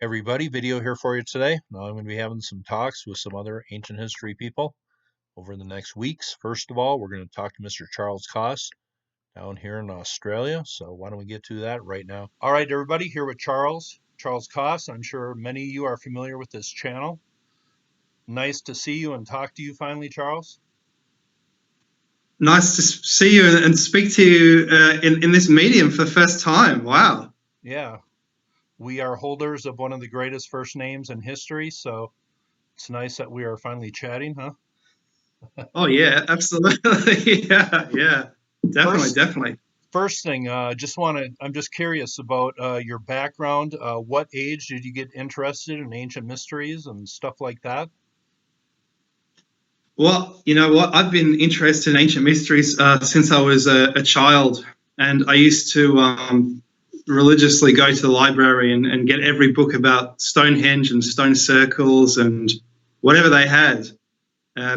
Everybody, video here for you today. Now I'm going to be having some talks with some other ancient history people over the next weeks. First of all, we're going to talk to Mr. Charles Kos down here in Australia. So why don't we get to that right now? All right, everybody, here with Charles Kos. I'm sure many of you are familiar with this channel. Nice to see you and talk to you finally, Charles. Nice to see you and speak to you in this medium for the first time. Wow. Yeah, we are holders of one of the greatest first names in history, so it's nice that we are finally chatting, huh? Oh yeah, absolutely. Yeah. First, Definitely. First thing, I'm just curious about your background. What age did you get interested in ancient mysteries and stuff like that? Well, you know what? I've been interested in ancient mysteries since I was a child, and I used to religiously go to the library and get every book about Stonehenge and stone circles and whatever they had,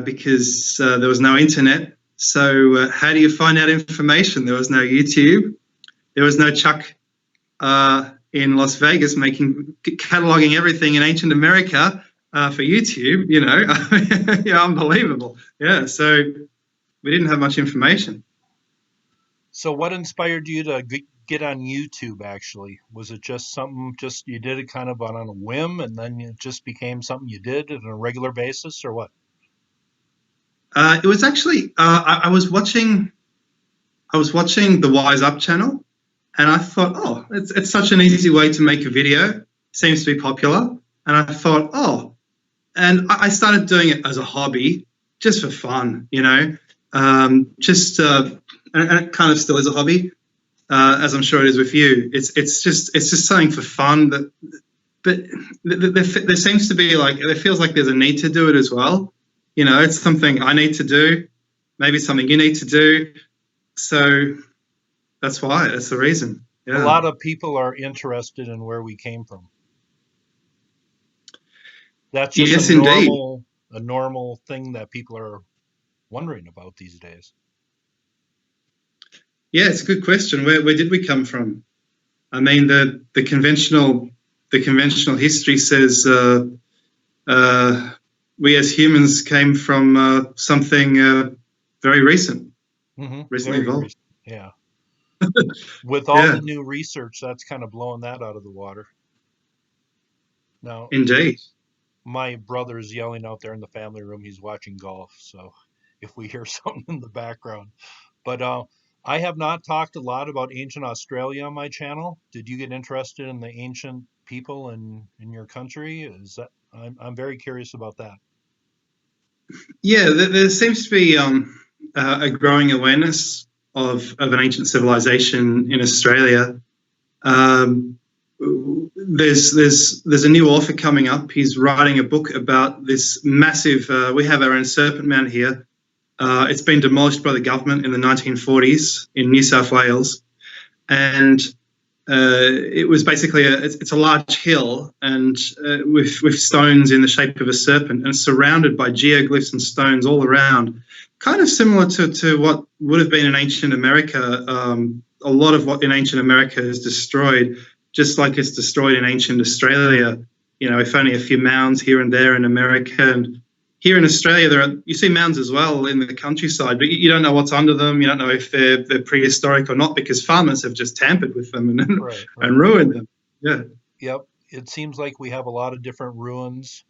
because there was no internet. So how do you find out information? There was no YouTube. There was no Chuck in Las Vegas cataloging everything in ancient America for YouTube. You know, yeah, unbelievable. Yeah, so we didn't have much information. So, what inspired you to get on YouTube actually? Was it just something, just you did it kind of on a whim and then it just became something you did on a regular basis or what? It was actually I was watching the Wise Up channel, and I thought, oh, it's such an easy way to make a video. Seems to be popular, and I thought, oh, and I started doing it as a hobby, just for fun, you know, and it kind of still is a hobby, as I'm sure it is with you. It's just something for fun, but there seems to be there feels like there's a need to do it as well. You know, it's something I need to do, maybe something you need to do. So that's why. That's the reason. A Yeah. lot of people are interested in where we came from. That's just Yes, indeed. a normal thing that people are wondering about these days. Yeah, it's a good question. Where did we come from? I mean, the conventional history says we as humans came from something very recently Very evolved. recent. Yeah. With all Yeah, the new research, that's kind of blowing that out of the water. Now, indeed. my brother's yelling out there in the family room. He's watching golf. So if we hear something in the background, but I have not talked a lot about ancient Australia on my channel. Did you get interested in the ancient people in your country? Is that I'm very curious about that. Yeah, there seems to be a growing awareness of an ancient civilization in Australia. Um, there's a new author coming up. He's writing a book about this massive. We have our own Serpent Mound here. It's been demolished by the government in the 1940s in New South Wales, and it was basically it's a large hill and with stones in the shape of a serpent and surrounded by geoglyphs and stones all around, kind of similar to what would have been in ancient America. A lot of what in ancient America is destroyed, just like it's destroyed in ancient Australia. You know, if only a few mounds here and there in America. And here in Australia, you see mounds as well in the countryside, but you don't know what's under them. You don't know if they're prehistoric or not because farmers have just tampered with them Right, right. and ruined them. Yeah. Yep. It seems like we have a lot of different ruins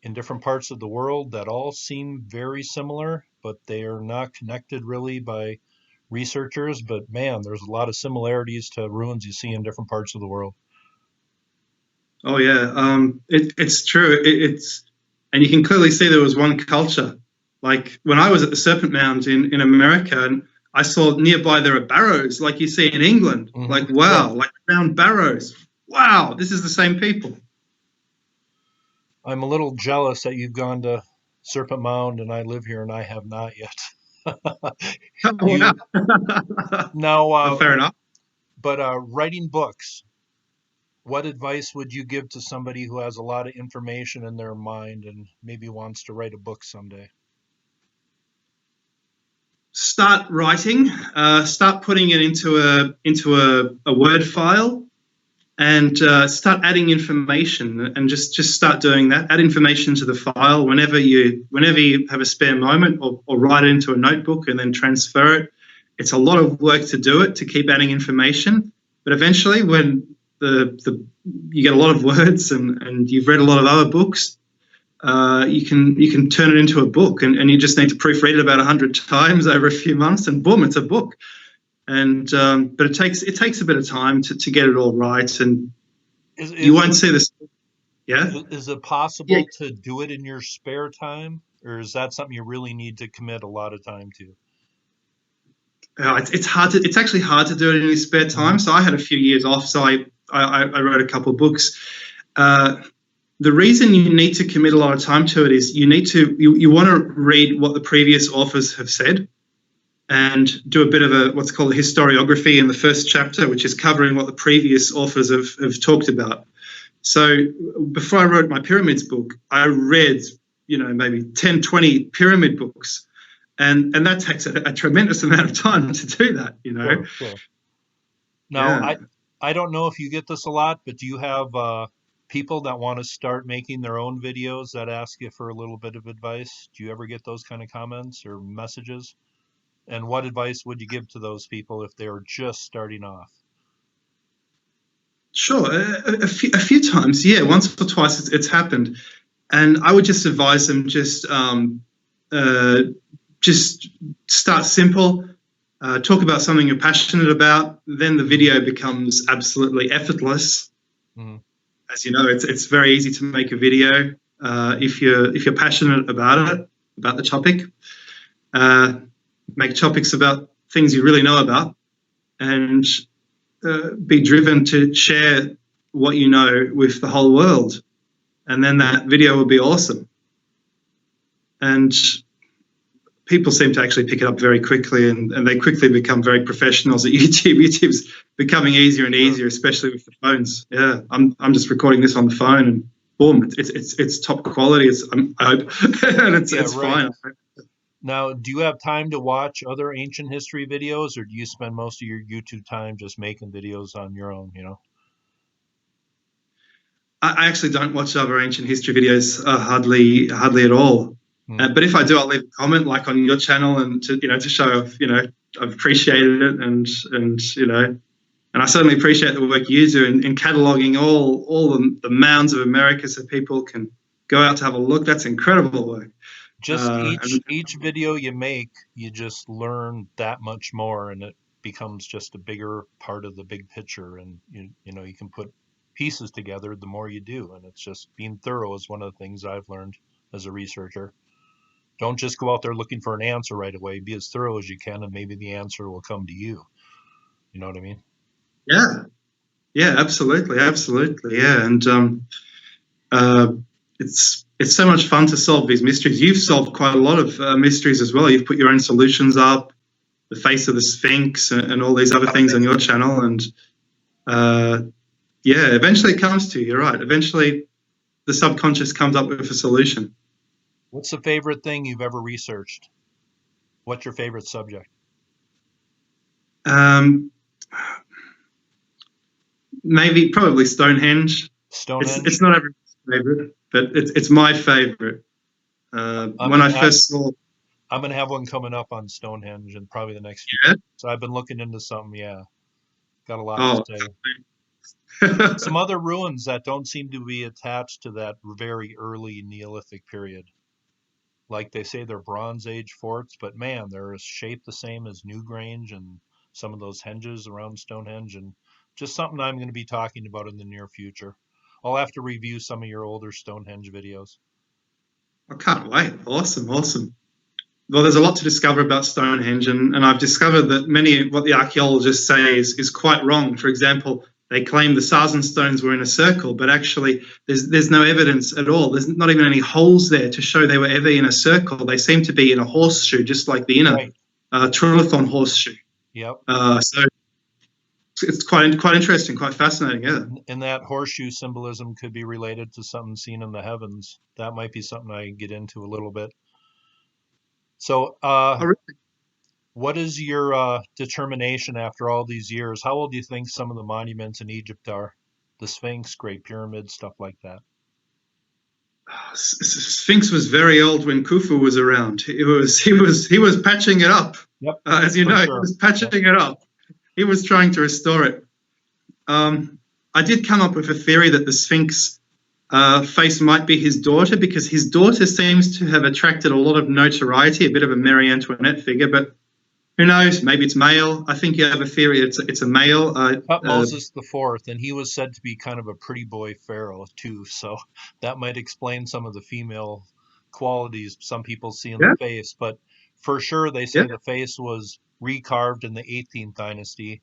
in different parts of the world that all seem very similar, but they are not connected really by researchers. But man, there's a lot of similarities to ruins you see in different parts of the world. Oh yeah. It's true. It's and you can clearly see there was one culture. Like when I was at the Serpent Mound in America, and I saw nearby there are barrows like you see in England. Like Right. wow, like round barrows. Wow, this is the same people. I'm a little jealous that you've gone to Serpent Mound and I live here and I have not yet. Oh, wow. You now, Fair enough. but writing books. What advice would you give to somebody who has a lot of information in their mind and maybe wants to write a book someday? Start writing. Start putting it into a Word file, and start adding information, and just start doing that. Add information to the file whenever you have a spare moment, or write it into a notebook and then transfer it. It's a lot of work to do it, to keep adding information, but eventually, when you get a lot of words, and you've read a lot of other books, you can turn it into a book, and you just need to proofread it about 100 times over a few months, and boom, it's a book. And but it takes a bit of time to get it all right, and you won't see this. Yeah, is it yeah. possible to do it in your spare time, or is that something you really need to commit a lot of time to? It's hard to. It's actually hard to do it in your spare Hmm. time. So I had a few years off, so I wrote a couple of books. Uh, the reason you need to commit a lot of time to it is you want to read what the previous authors have said, and do a bit of what's called a historiography in the first chapter, which is covering what the previous authors have talked about. So before I wrote my pyramids book, I read, maybe 10, 20 pyramid books. And that takes a tremendous amount of time to do that. Sure, sure. Now, Yeah. I don't know if you get this a lot, but do you have people that want to start making their own videos that ask you for a little bit of advice? Do you ever get those kind of comments or messages? And what advice would you give to those people if they were just starting off? Sure. A few times, yeah, once or twice it's happened. And I would just advise them, uh, just start simple, talk about something you're passionate about, then the Hmm. video becomes absolutely effortless. Hmm. As you know, it's very easy to make a video if you're passionate about it, about the topic. Uh, Make topics about things you really know about, and be driven to share what you know with the whole world, and then that video will be awesome. And people seem to actually pick it up very quickly, and they quickly become very professionals at YouTube. YouTube's becoming easier and Sure. easier, especially with the phones. Yeah, I'm just recording this on the phone, and boom, it's top quality. I hope, and Yeah, it's right. fine. Now, do you have time to watch other ancient history videos, or do you spend most of your YouTube time just making videos on your own, you know? I actually don't watch other ancient history videos, hardly at all. Hmm. But if I do, I'll leave a comment like on your channel, and to show I've appreciated it, and I certainly appreciate the work you do in cataloging all the mounds of America, so people can go out to have a look. That's incredible work. Just And each video you make, you just learn that much more, and it becomes just a bigger part of the big picture. And you know you can put pieces together the more you do, and it's just being thorough is one of the things I've learned as a researcher. Don't just go out there looking for an answer right away. Be as thorough as you can, and maybe the answer will come to you. You know what I mean? yeah, yeah, absolutely, absolutely, yeah. And uh, it's so much fun to solve these mysteries. You've solved quite a lot of mysteries as well. You've put your own solutions up, the face of the Sphinx, and all these other things on your channel. And uh, yeah, eventually it comes to you. You're right. Eventually, the subconscious comes up with a solution. What's the favorite thing you've ever researched? What's your favorite subject? Um, Maybe probably Stonehenge. It's Stonehenge. not everyone's favorite, but it's my favorite. I'm When I gonna have first saw, I'm gonna have one coming up on Stonehenge in probably the next few yeah, weeks. So I've been looking into something. Yeah, got a lot to oh, say. Some other ruins that don't seem to be attached to that very early Neolithic period. Like they say they're Bronze Age forts, but man, they're shaped the same as Newgrange and some of those henges around Stonehenge, and just something I'm going to be talking about in the near future. I'll have to review some of your older Stonehenge videos. I can't wait. Awesome, awesome. Well, there's a lot to discover about Stonehenge, and I've discovered that many of what the archaeologists say is quite wrong. For example, they claim the Sarzan stones were in a circle, but actually there's no evidence at all. There's not even any holes there to show they were ever in a circle. They seem to be in a horseshoe, just like the inner Right. trilithon horseshoe. Yep. So it's quite interesting, quite fascinating. Yeah. And that horseshoe symbolism could be related to something seen in the heavens. That might be something I get into a little bit. So, Oh, really? what is your determination after all these years? How old do you think some of the monuments in Egypt are? the Sphinx, Great Pyramid, stuff like that. Sphinx was very old when Khufu was around. He was patching it up. Yep, As you for know, he sure. was patching Yep. it up. He was trying to restore it. I did come up with a theory that the Sphinx face might be his daughter, because his daughter seems to have attracted a lot of notoriety, a bit of a Marie Antoinette figure, but who knows? Maybe it's male. I think you have a theory it's a male. Moses the Fourth, and he was said to be kind of a pretty boy pharaoh too, so that might explain some of the female qualities some people see in the Yeah, face. But for sure, they yeah. say the face was recarved in the 18th dynasty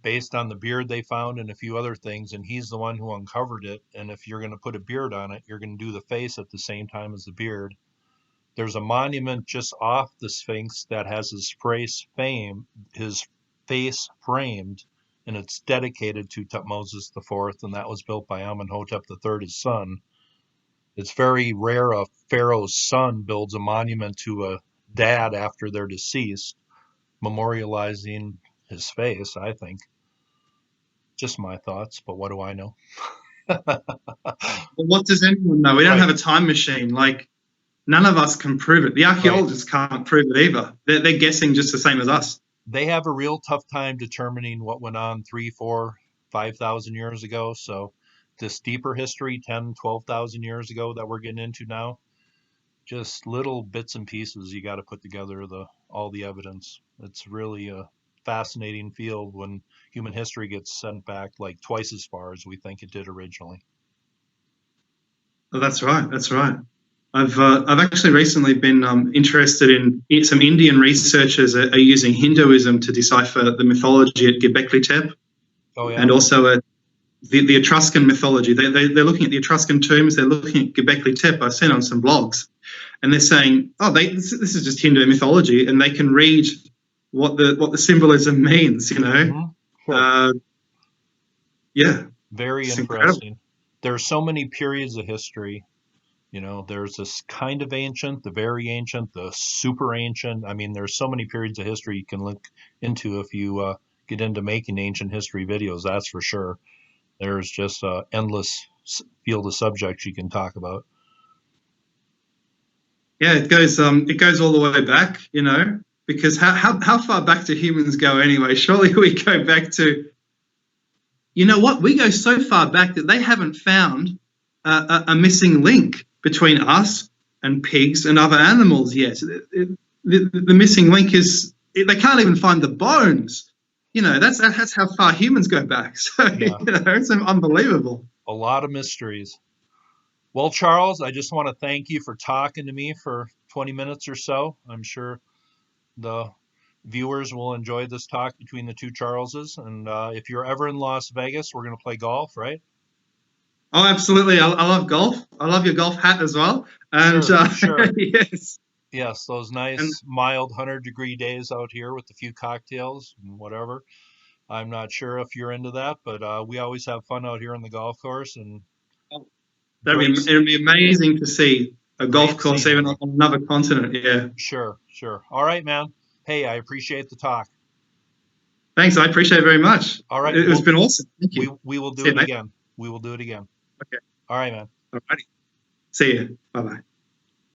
based on the beard they found and a few other things, and he's the one who uncovered it. And if you're going to put a beard on it, you're going to do the face at the same time as the beard. There's a monument just off the Sphinx that has his face framed, and it's dedicated to Tutmosis IV, and that was built by Amenhotep III, his son. It's very rare a pharaoh's son builds a monument to a dad after they're deceased, memorializing his face, I think. Just my thoughts, but what do I know? Well, what does anyone know? We don't Right, have a time machine. Like, none of us can prove it. The right. archaeologists can't prove it either. They're guessing just the same as us. They have a real tough time determining what went on 3, 4, 5,000 years ago. So this deeper history, 10, 12,000 years ago that we're getting into now, just little bits and pieces you got to put together all the evidence. It's really a fascinating field when human history gets sent back like twice as far as we think it did originally. Oh, that's right. That's right. I've actually recently been interested in some Indian researchers are using Hinduism to decipher the mythology at Göbekli Tepe, Oh yeah. and also the Etruscan mythology. They're looking at the Etruscan tombs. They're looking at Göbekli Tepe. I've seen on some blogs, and they're saying, "Oh, this is just Hindu mythology," and they can read what the symbolism means. Mm-hmm. Sure. Yeah, Very it's incredible. interesting. There's so many periods of history. There's this kind of ancient, the very ancient, the super ancient. I mean, there's so many periods of history you can look into if you get into making ancient history videos, that's for sure. There's just an endless field of subjects you can talk about. Yeah, it goes all the way back. Because how far back do humans go anyway? Surely we go back to, you know what? We go so far back that they haven't found a missing link between us and pigs and other animals yet. The missing link is they can't even find the bones. That's how far humans go back. So Yeah, it's unbelievable. a lot of mysteries. Well, Charles, I just want to thank you for talking to me for 20 minutes or so. I'm sure the viewers will enjoy this talk between the two Charleses. And if you're ever in Las Vegas, we're going to play golf, right? Oh, absolutely. I love golf. I love your golf hat as well. And Sure, sure. yes, Yes, those and nice mild 100-degree days out here with a few cocktails and whatever. I'm not sure if you're into that, but we always have fun out here on the golf course and great, it'd be amazing to see a golf great course even scenery. on another continent. Yeah. Sure, sure. All right, man. Hey, I appreciate the talk. Thanks. I appreciate it very much. All right, It's been awesome. Thank we you. we will do See you, it mate. again. We will do it again. Okay. All right, man. All righty. See you. Bye bye.